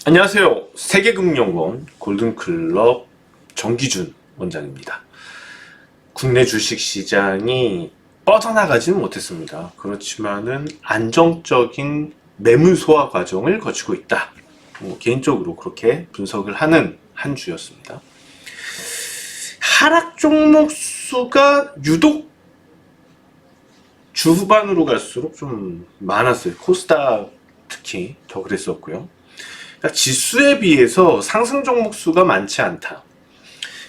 안녕하세요. 세계금융연구원 골든클럽 정기준 원장입니다. 국내 주식시장이 뻗어나가지는 못했습니다. 그렇지만은 안정적인 매물 소화 과정을 거치고 있다. 개인적으로 그렇게 분석을 하는 한 주였습니다. 하락 종목 수가 유독 주 후반으로 갈수록 좀 많았어요. 코스닥 특히 더 그랬었고요. 그러니까 지수에 비해서 상승 종목 수가 많지 않다.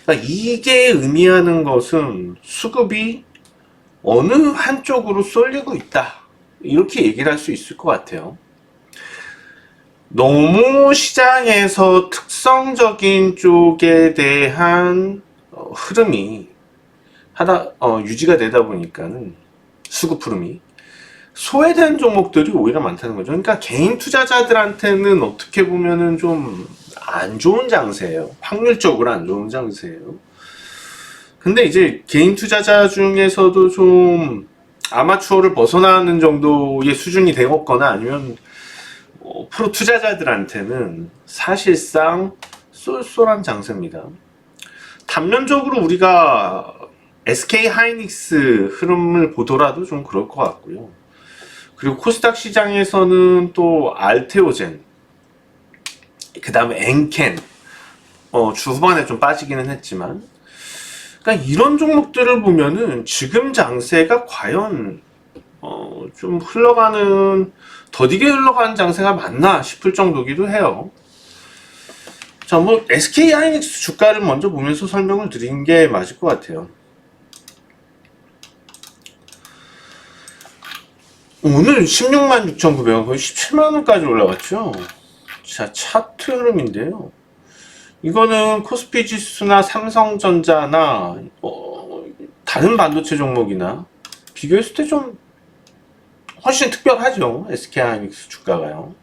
그러니까 이게 의미하는 것은 수급이 어느 한쪽으로 쏠리고 있다. 이렇게 얘기를 할 수 있을 것 같아요. 너무 시장에서 특성적인 쪽에 대한 흐름이 유지가 되다 보니까는 수급 흐름이 소외된 종목들이 오히려 많다는 거죠. 그러니까 개인 투자자들한테는 어떻게 보면은 좀 안 좋은 장세예요. 확률적으로 안 좋은 장세예요. 근데 이제 개인 투자자 중에서도 좀 아마추어를 벗어나는 정도의 수준이 되었거나 아니면 프로 투자자들한테는 사실상 쏠쏠한 장세입니다. 단면적으로 우리가 SK 하이닉스 흐름을 보더라도 좀 그럴 것 같고요. 그리고 코스닥 시장에서는 또 알테오젠, 그 다음에 엔켄, 주 후반에 좀 빠지기는 했지만, 그러니까 이런 종목들을 보면은 지금 장세가 과연 좀 더디게 흘러가는 장세가 맞나 싶을 정도기도 해요. 자, SK 하이닉스 주가를 먼저 보면서 설명을 드린 게 맞을 것 같아요. 오늘 166,900원, 거의 17만원까지 올라갔죠. 자, 차트 흐름인데요. 이거는 코스피 지수나 삼성전자나 다른 반도체 종목이나 비교했을 때 좀 훨씬 특별하죠. SK하이닉스 주가가요.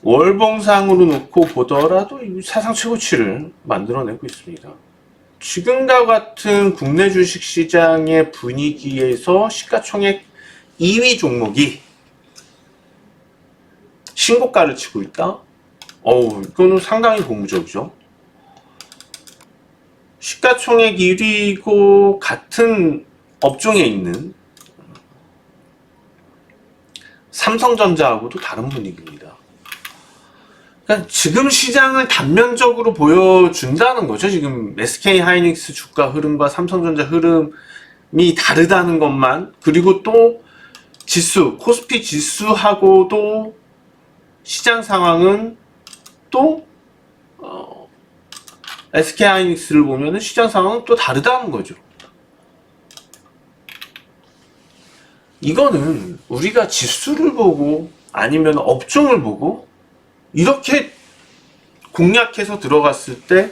월봉상으로 놓고 보더라도 사상 최고치를 만들어내고 있습니다. 지금과 같은 국내 주식시장의 분위기에서 시가총액 2위 종목이 신고가를 치고 있다? 이거는 상당히 고무적이죠. 시가총액 1위고 같은 업종에 있는 삼성전자하고도 다른 분위기입니다. 그러니까 지금 시장을 단면적으로 보여준다는 거죠. 지금 SK 하이닉스 주가 흐름과 삼성전자 흐름이 다르다는 것만. 그리고 또 코스피 지수하고도 시장 상황은 또 SK 하이닉스를 보면은 시장 상황은 또 다르다는 거죠. 이거는 우리가 지수를 보고 아니면 업종을 보고 이렇게 공략해서 들어갔을 때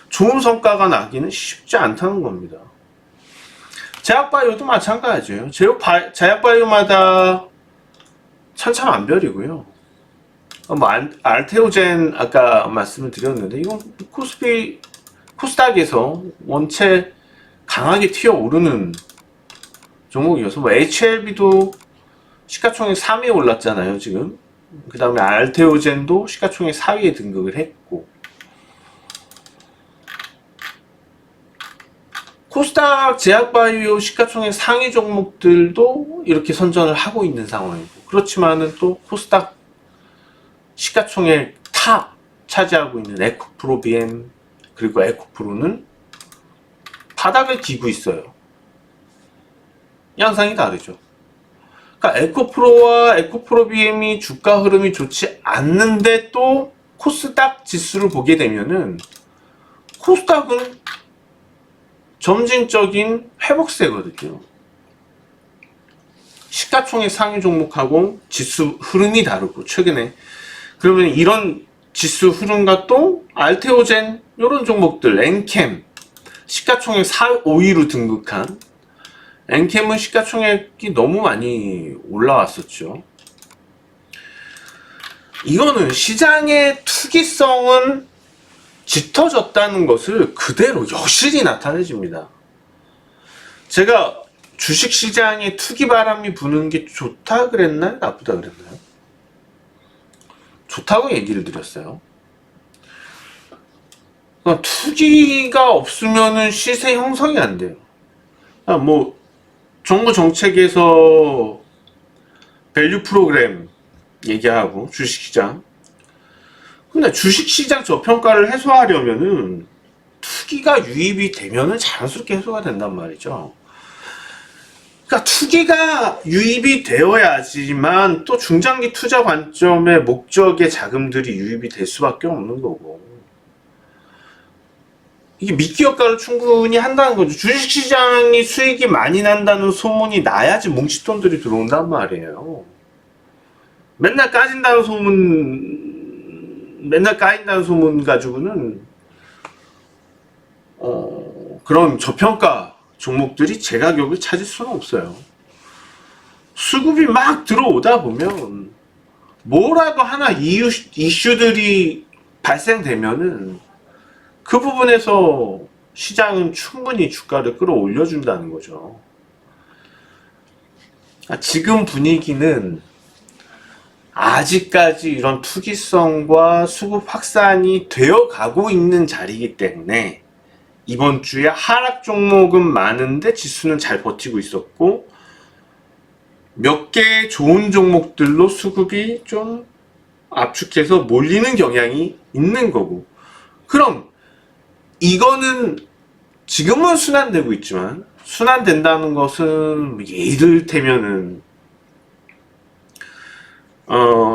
좋은 성과가 나기는 쉽지 않다는 겁니다. 제약바이오도 마찬가지예요. 제약바이오마다 천차만별이고요. 알테오젠 아까 말씀을 드렸는데 이건 코스닥에서 원체 강하게 튀어오르는 종목이어서 HLB도 시가총액 3위에 올랐잖아요 지금. 그 다음에 알테오젠도 시가총액 4위에 등극을 했고, 코스닥 제약바이오 시가총액 상위 종목들도 이렇게 선전을 하고 있는 상황이고, 그렇지만은 또 코스닥 시가총액 탑 차지하고 있는 에코프로 BM 그리고 에코프로는 바닥을 기고 있어요. 양상이 다르죠. 그러니까 에코프로와 에코프로 BM이 주가 흐름이 좋지 않는데 또 코스닥 지수를 보게 되면은 코스닥은 점진적인 회복세거든요. 시가총액 상위 종목하고 지수 흐름이 다르고, 최근에 그러면 이런 지수 흐름과 또 알테오젠 이런 종목들, 엔캠 시가총액 5위로 등극한 엔캠은 시가총액이 너무 많이 올라왔었죠. 이거는 시장의 투기성은 짙어졌다는 것을 그대로 여실히 나타내집니다. 제가 주식시장에 투기 바람이 부는 게 좋다 그랬나요? 나쁘다 그랬나요? 좋다고 얘기를 드렸어요. 그러니까 투기가 없으면은 시세 형성이 안 돼요. 그러니까 뭐 정부 정책에서 밸류 프로그램 얘기하고 주식시장. 근데 주식시장 저평가를 해소하려면은 투기가 유입이 되면은 자연스럽게 해소가 된단 말이죠. 그러니까 투기가 유입이 되어야지만 또 중장기 투자 관점의 목적의 자금들이 유입이 될 수밖에 없는 거고. 이게 미끼 효과를 충분히 한다는 거죠. 주식시장이 수익이 많이 난다는 소문이 나야지 뭉칫돈들이 들어온단 말이에요. 맨날 까진다는 소문, 맨날 까인다는 소문 가지고는 그런 저평가 종목들이 제 가격을 찾을 수는 없어요. 수급이 막 들어오다 보면 뭐라도 하나 이슈들이 발생되면은 그 부분에서 시장은 충분히 주가를 끌어올려준다는 거죠. 지금 분위기는 아직까지 이런 투기성과 수급 확산이 되어 가고 있는 자리이기 때문에 이번 주에 하락 종목은 많은데 지수는 잘 버티고 있었고 몇 개 좋은 종목들로 수급이 좀 압축해서 몰리는 경향이 있는 거고, 그럼 이거는 지금은 순환되고 있지만 순환된다는 것은 이를테면은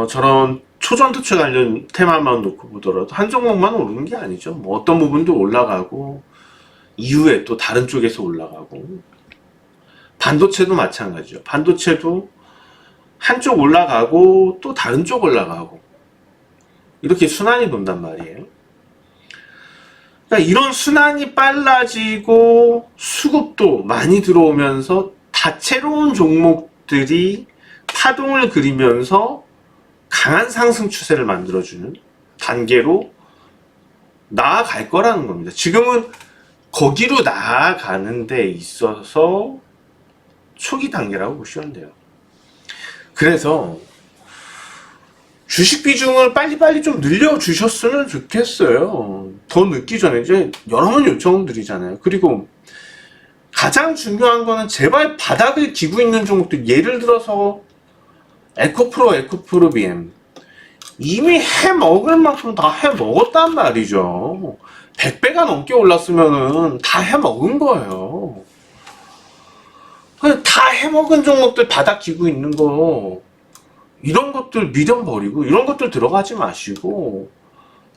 저런 초전도체 관련 테마만 놓고 보더라도 한 종목만 오르는 게 아니죠. 뭐 어떤 부분도 올라가고 이후에 또 다른 쪽에서 올라가고, 반도체도 마찬가지죠. 반도체도 한쪽 올라가고 또 다른 쪽 올라가고 이렇게 순환이 돈단 말이에요. 그러니까 이런 순환이 빨라지고 수급도 많이 들어오면서 다채로운 종목들이 파동을 그리면서 강한 상승 추세를 만들어주는 단계로 나아갈 거라는 겁니다. 지금은 거기로 나아가는 데 있어서 초기 단계라고 보시면 돼요. 그래서 주식 비중을 빨리빨리 좀 늘려주셨으면 좋겠어요. 더 늦기 전에 이제 여러 번 요청을 드리잖아요. 그리고 가장 중요한 거는 제발 바닥을 기고 있는 종목들, 예를 들어서 에코프로 BM 이미 해먹을 만큼 다 해먹었단 말이죠. 100배가 넘게 올랐으면은 다 해먹은 거예요. 다 해먹은 종목들 바닥 기고 있는 거, 이런 것들 미련 버리고 이런 것들 들어가지 마시고,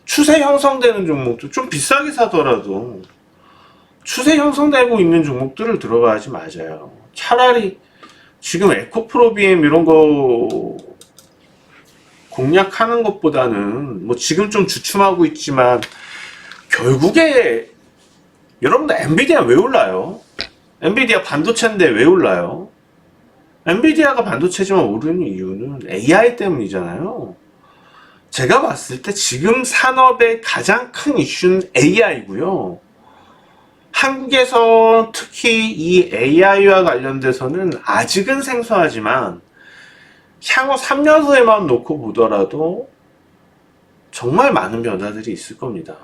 추세 형성되는 종목들 좀 비싸게 사더라도 추세 형성되고 있는 종목들을 들어가야지 맞아요. 차라리 지금 에코프로 BM 이런 거 공략하는 것보다는 뭐 지금 좀 주춤하고 있지만 결국에 여러분들 엔비디아 왜 올라요? 엔비디아 반도체인데 왜 올라요? 엔비디아가 반도체지만 오르는 이유는 AI 때문이잖아요. 제가 봤을 때 지금 산업의 가장 큰 이슈는 AI고요. 한국에서 특히 이 AI와 관련돼서는 아직은 생소하지만 향후 3년 후에만 놓고 보더라도 정말 많은 변화들이 있을 겁니다.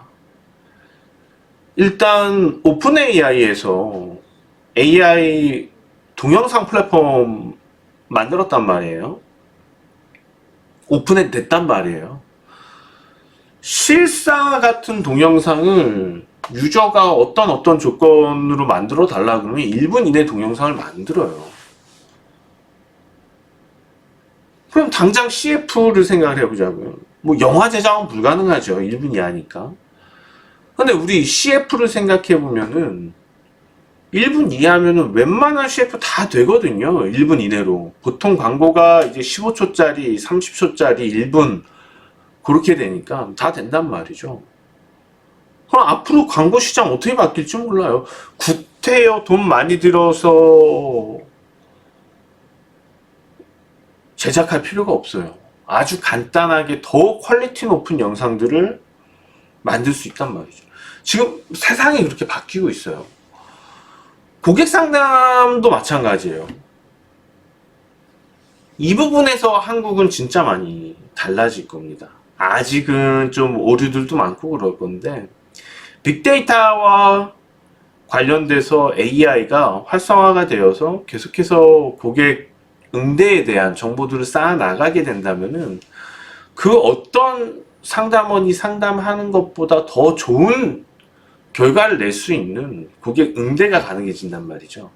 일단 오픈 AI에서 AI 동영상 플랫폼 만들었단 말이에요. 오픈해 냈단 말이에요. 실사 같은 동영상을 유저가 어떤 조건으로 만들어 달라 그러면 1분 이내 동영상을 만들어요. 그럼 당장 CF를 생각을 해보자고요. 뭐 영화 제작은 불가능하죠. 1분 이하니까. 근데 우리 CF를 생각해보면은 1분 이하면은 웬만한 CF 다 되거든요. 1분 이내로. 보통 광고가 이제 15초짜리, 30초짜리 1분 그렇게 되니까 다 된단 말이죠. 그럼 앞으로 광고 시장 어떻게 바뀔지 몰라요. 구태여 돈 많이 들어서 제작할 필요가 없어요. 아주 간단하게 더 퀄리티 높은 영상들을 만들 수 있단 말이죠. 지금 세상이 그렇게 바뀌고 있어요. 고객 상담도 마찬가지예요. 이 부분에서 한국은 진짜 많이 달라질 겁니다. 아직은 좀 오류들도 많고 그럴 건데, 빅데이터와 관련돼서 AI가 활성화가 되어서 계속해서 고객 응대에 대한 정보들을 쌓아 나가게 된다면은 그 어떤 상담원이 상담하는 것보다 더 좋은 결과를 낼 수 있는 고객 응대가 가능해진단 말이죠.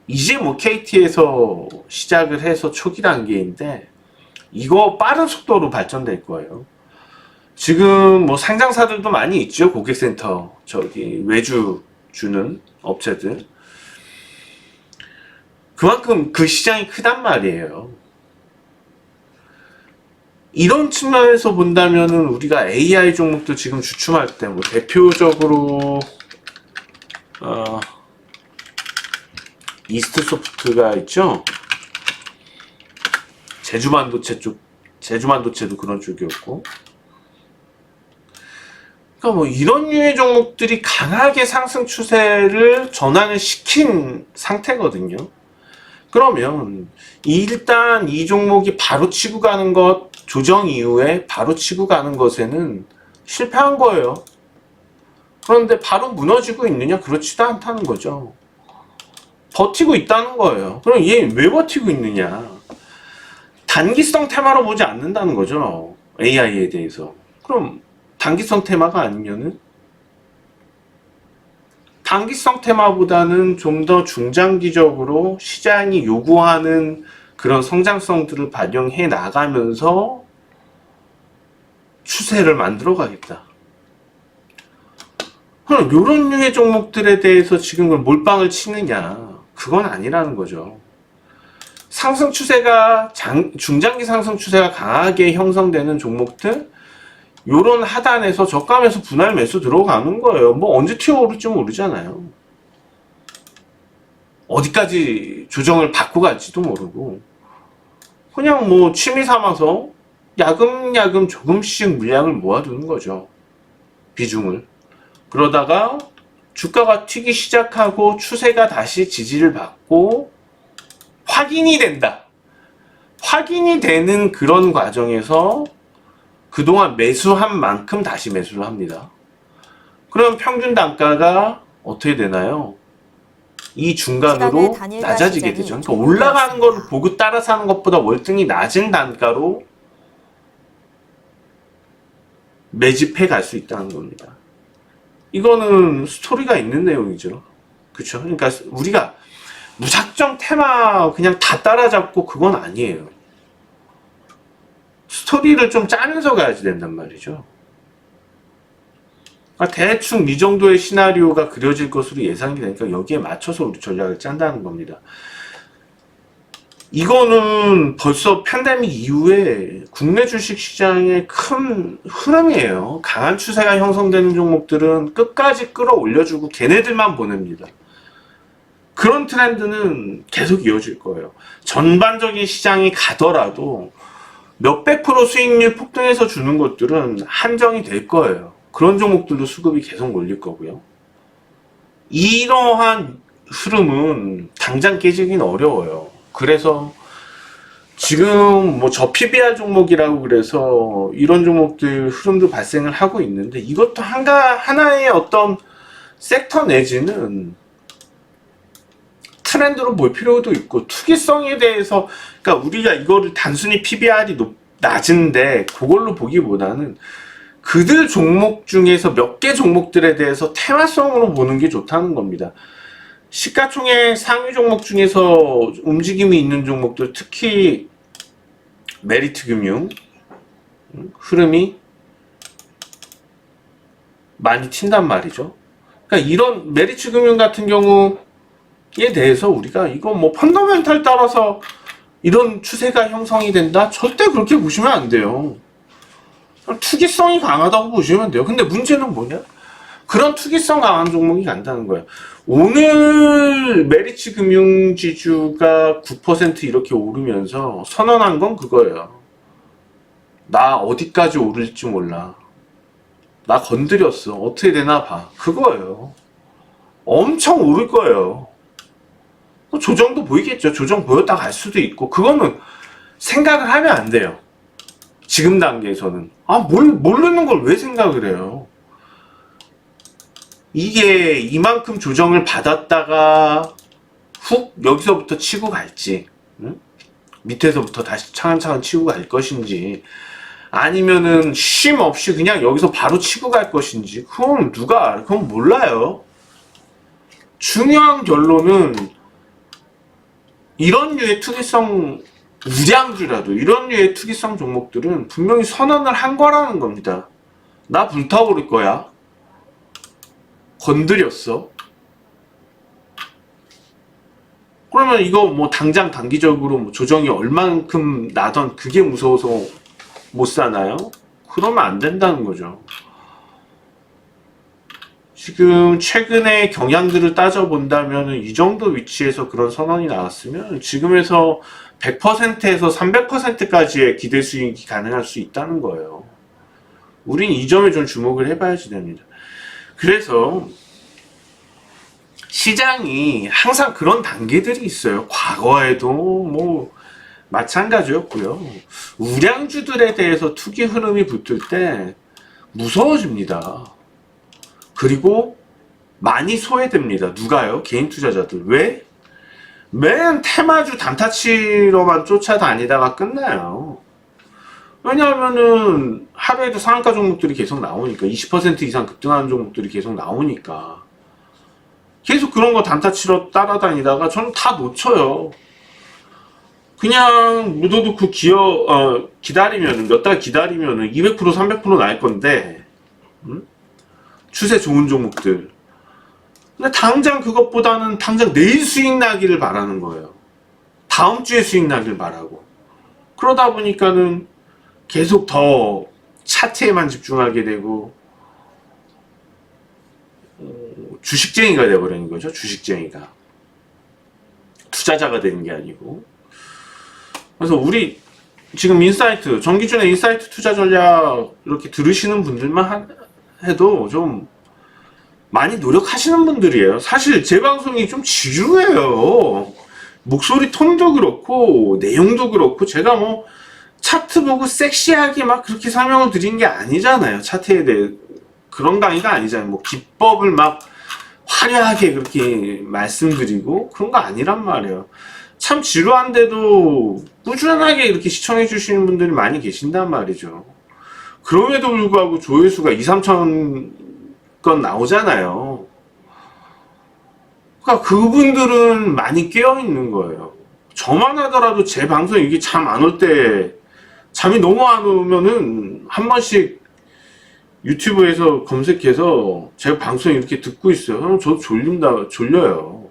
이제 뭐 KT에서 시작을 해서 초기 단계인데 이거 빠른 속도로 발전될 거예요. 지금 뭐 상장사들도 많이 있죠. 고객센터 저기 외주 주는 업체들. 그만큼 그 시장이 크단 말이에요. 이런 측면에서 본다면은 우리가 AI 종목도 지금 주춤할 때 뭐 대표적으로 이스트소프트가 있죠. 제주반도체도 그런 쪽이었고. 그러니까 뭐 이런 류의 종목들이 강하게 상승 추세를 전환을 시킨 상태거든요. 그러면 일단 이 종목이 바로 치고 가는 것, 조정 이후에 바로 치고 가는 것에는 실패한 거예요. 그런데 바로 무너지고 있느냐? 그렇지도 않다는 거죠. 버티고 있다는 거예요. 그럼 얘 왜 버티고 있느냐? 단기성 테마로 보지 않는다는 거죠. AI에 대해서. 그럼 단기성 테마가 아니면은 단기성 테마보다는 좀 더 중장기적으로 시장이 요구하는 그런 성장성들을 반영해 나가면서 추세를 만들어 가겠다. 그럼 이런 류의 종목들에 대해서 지금 몰빵을 치느냐? 그건 아니라는 거죠. 상승 추세가 중장기 상승 추세가 강하게 형성되는 종목들, 요런 하단에서 저감에서 분할 매수 들어가는 거예요. 뭐 언제 튀어오를지 모르잖아요. 어디까지 조정을 받고 갈지도 모르고 그냥 뭐 취미 삼아서 야금야금 조금씩 물량을 모아두는 거죠. 비중을. 그러다가 주가가 튀기 시작하고 추세가 다시 지지를 받고 확인이 된다. 확인이 되는 그런 과정에서 그동안 매수한 만큼 다시 매수를 합니다. 그럼 평균 단가가 어떻게 되나요? 이 중간으로 낮아지게 되죠. 그러니까 올라가는 걸 보고 따라 사는 것보다 월등히 낮은 단가로 매집해 갈 수 있다는 겁니다. 이거는 스토리가 있는 내용이죠. 그렇죠? 그러니까 우리가 무작정 테마 그냥 다 따라잡고 그건 아니에요. 스토리를 좀 짜면서 가야지 된단 말이죠. 그러니까 대충 이 정도의 시나리오가 그려질 것으로 예상이 되니까 여기에 맞춰서 우리 전략을 짠다는 겁니다. 이거는 벌써 팬데믹 이후에 국내 주식시장의 큰 흐름이에요. 강한 추세가 형성되는 종목들은 끝까지 끌어올려주고 걔네들만 보냅니다. 그런 트렌드는 계속 이어질 거예요. 전반적인 시장이 가더라도 몇백 프로 수익률 폭등해서 주는 것들은 한정이 될 거예요. 그런 종목들도 수급이 계속 몰릴 거고요. 이러한 흐름은 당장 깨지긴 어려워요. 그래서 지금 뭐 저 PBR 종목이라고 그래서 이런 종목들 흐름도 발생을 하고 있는데 이것도 하나의 어떤 섹터 내지는 트렌드로 볼 필요도 있고 투기성에 대해서 그러니까 우리가 이거를 단순히 PBR이 낮은데 그걸로 보기보다는 그들 종목 중에서 몇 개 종목들에 대해서 테마성으로 보는 게 좋다는 겁니다. 시가총액 상위 종목 중에서 움직임이 있는 종목들 특히 메리트 금융 흐름이 많이 튄단 말이죠. 그러니까 이런 메리츠 금융 같은 경우에 대해서 우리가 이거 뭐 펀더멘탈 따라서 이런 추세가 형성이 된다? 절대 그렇게 보시면 안 돼요. 투기성이 강하다고 보시면 돼요. 근데 문제는 뭐냐? 그런 투기성 강한 종목이 간다는 거예요. 오늘 메리츠 금융지주가 9% 이렇게 오르면서 선언한 건 그거예요. 나 어디까지 오를지 몰라. 나 건드렸어. 어떻게 되나 봐. 그거예요. 엄청 오를 거예요. 조정도 보이겠죠. 조정 보였다 갈 수도 있고 그거는 생각을 하면 안 돼요. 지금 단계에서는. 모르는 걸 왜 생각을 해요? 이게 이만큼 조정을 받았다가 훅 여기서부터 치고 갈지, 응? 밑에서부터 다시 차근차근 치고 갈 것인지, 아니면은 쉼 없이 그냥 여기서 바로 치고 갈 것인지, 그건 몰라요. 중요한 결론은 이런 류의 투기성, 우량주라도 이런 류의 투기성 종목들은 분명히 선언을 한 거라는 겁니다. 나 불타오를 거야. 건드렸어. 그러면 이거 뭐 당장 단기적으로 뭐 조정이 얼만큼 나던 그게 무서워서 못 사나요? 그러면 안 된다는 거죠. 지금 최근의 경향들을 따져본다면 이 정도 위치에서 그런 선언이 나왔으면 지금에서 100%에서 300%까지의 기대 수익이 가능할 수 있다는 거예요. 우린 이 점에 좀 주목을 해봐야지 됩니다. 그래서 시장이 항상 그런 단계들이 있어요. 과거에도 뭐 마찬가지였고요. 우량주들에 대해서 투기 흐름이 붙을 때 무서워집니다. 그리고 많이 소외됩니다. 누가요? 개인 투자자들. 왜? 맨 테마주 단타치로만 쫓아다니다가 끝나요. 왜냐하면은 하루에도 상한가 종목들이 계속 나오니까, 20% 이상 급등하는 종목들이 계속 나오니까 계속 그런 거 단타치로 따라다니다가 저는 다 놓쳐요. 그냥 묻어두고 기다리면, 몇 달 기다리면은 200% 300% 날 건데, 추세 좋은 종목들. 근데 당장 그것보다는 당장 내일 수익 나기를 바라는 거예요. 다음 주에 수익 나기를 바라고. 그러다 보니까는 계속 더 차트에만 집중하게 되고, 주식쟁이가 돼버리는 거죠. 주식쟁이가. 투자자가 되는 게 아니고. 그래서 우리 지금 인사이트, 정기준의 인사이트 투자 전략 이렇게 들으시는 분들만 해도 좀 많이 노력하시는 분들이에요. 사실 제 방송이 좀 지루해요. 목소리 톤도 그렇고 내용도 그렇고, 제가 뭐 차트 보고 섹시하게 막 그렇게 설명을 드린 게 아니잖아요. 차트에 대해 그런 강의가 아니잖아요. 뭐 기법을 막 화려하게 그렇게 말씀드리고 그런 거 아니란 말이에요. 참 지루한데도 꾸준하게 이렇게 시청해 주시는 분들이 많이 계신단 말이죠. 그럼에도 불구하고 조회수가 2, 3천 건 나오잖아요. 그러니까 그분들은 많이 깨어있는 거예요. 저만 하더라도 제 방송 이게 잠 안 올 때, 잠이 너무 안 오면은 한 번씩 유튜브에서 검색해서 제 방송 이렇게 듣고 있어요. 그럼 저도 졸려요.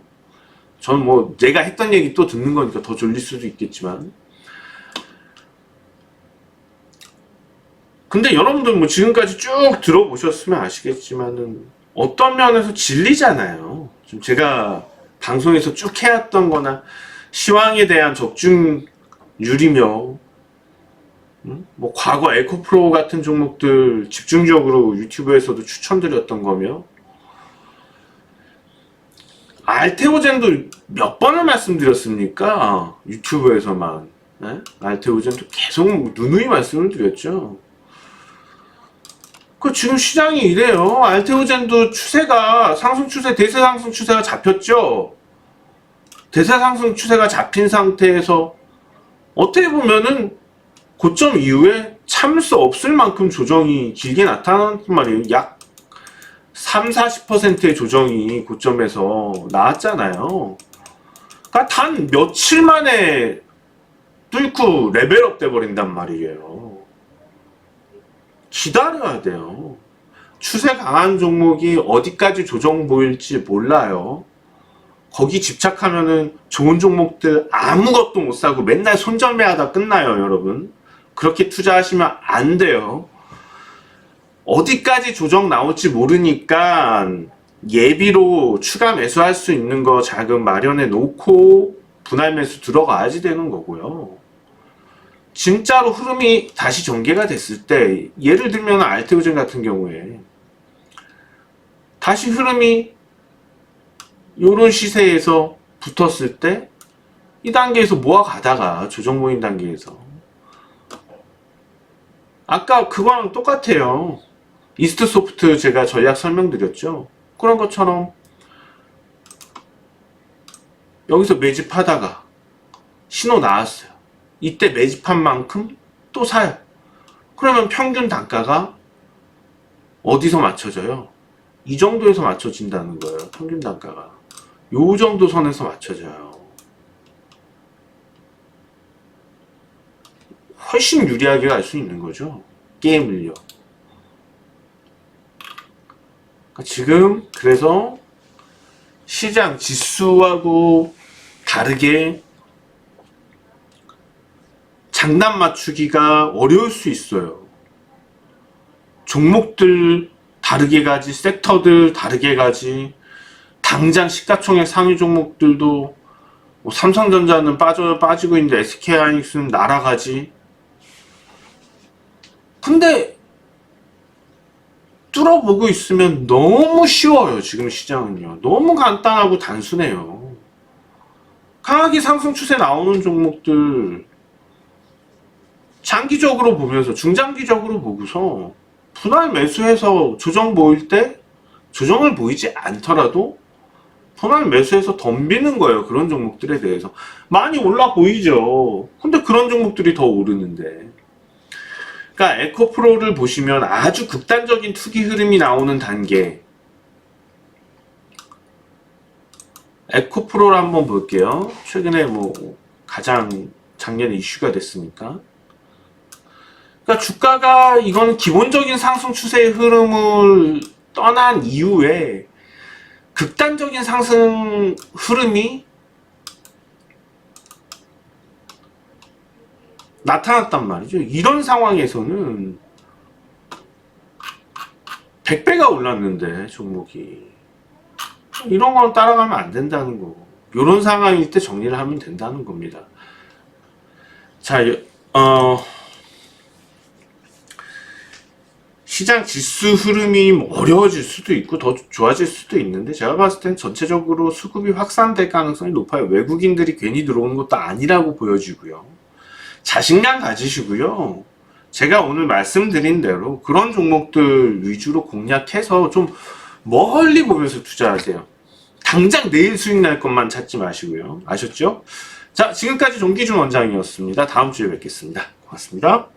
저는 뭐 내가 했던 얘기 또 듣는 거니까 더 졸릴 수도 있겠지만. 근데 여러분들 뭐 지금까지 쭉 들어보셨으면 아시겠지만은 어떤 면에서 진리잖아요. 좀 제가 방송에서 쭉 해왔던 거나 시황에 대한 적중률이며, 뭐 과거 에코프로 같은 종목들 집중적으로 유튜브에서도 추천드렸던 거며, 알테오젠도 몇 번을 말씀드렸습니까? 유튜브에서만. 네? 알테오젠도 계속 누누이 말씀을 드렸죠. 지금 시장이 이래요. 알테오젠도 추세가, 상승 추세, 대세 상승 추세가 잡혔죠. 대세 상승 추세가 잡힌 상태에서 어떻게 보면은 고점 이후에 참을 수 없을 만큼 조정이 길게 나타났단 말이에요. 약 30-40%의 조정이 고점에서 나왔잖아요. 그러니까 단 며칠 만에 뚫고 레벨업 돼버린단 말이에요. 기다려야 돼요. 추세 강한 종목이 어디까지 조정 보일지 몰라요. 거기 집착하면은 좋은 종목들 아무것도 못 사고 맨날 손절매하다 끝나요, 여러분. 그렇게 투자하시면 안 돼요. 어디까지 조정 나올지 모르니까 예비로 추가 매수할 수 있는 거 자금 마련해 놓고 분할 매수 들어가야지 되는 거고요. 진짜로 흐름이 다시 전개가 됐을 때, 예를 들면 알테오젠 같은 경우에 다시 흐름이 요런 시세에서 붙었을 때 이 단계에서 모아가다가 조정 모임 단계에서 아까 그거랑 똑같아요. 이스트소프트 제가 전략 설명드렸죠. 그런 것처럼 여기서 매집하다가 신호 나왔어요. 이때 매집한 만큼 또 사요. 그러면 평균 단가가 어디서 맞춰져요? 이 정도에서 맞춰진다는 거예요. 평균 단가가 요 정도 선에서 맞춰져요. 훨씬 유리하게 갈 수 있는 거죠. 게임을요. 그러니까 지금 그래서 시장 지수하고 다르게 장단 맞추기가 어려울 수 있어요. 종목들 다르게 가지, 섹터들 다르게 가지, 당장 시가총액 상위 종목들도 뭐 삼성전자는 빠지고 있는데 SK하이닉스는 날아가지. 근데 뚫어보고 있으면 너무 쉬워요. 지금 시장은요. 너무 간단하고 단순해요. 강하게 상승 추세 나오는 종목들 장기적으로 보면서 중장기적으로 보고서 분할 매수해서 조정 보일 때 조정을 보이지 않더라도 분할 매수해서 덤비는 거예요. 그런 종목들에 대해서 많이 올라 보이죠. 근데 그런 종목들이 더 오르는데, 그러니까 에코프로를 보시면 아주 극단적인 투기 흐름이 나오는 단계, 에코프로를 한번 볼게요. 최근에 뭐 가장 작년에 이슈가 됐으니까. 그러니까 주가가 이건 기본적인 상승 추세의 흐름을 떠난 이후에 극단적인 상승 흐름이 나타났단 말이죠. 이런 상황에서는 100배가 올랐는데 종목이 이런 건 따라가면 안 된다는 거고, 이런 상황일 때 정리를 하면 된다는 겁니다. 자, 시장 지수 흐름이 어려워질 수도 있고 더 좋아질 수도 있는데, 제가 봤을 땐 전체적으로 수급이 확산될 가능성이 높아요. 외국인들이 괜히 들어오는 것도 아니라고 보여지고요. 자신감 가지시고요. 제가 오늘 말씀드린 대로 그런 종목들 위주로 공략해서 좀 멀리 보면서 투자하세요. 당장 내일 수익 날 것만 찾지 마시고요. 아셨죠? 자, 지금까지 종기준 원장이었습니다. 다음 주에 뵙겠습니다. 고맙습니다.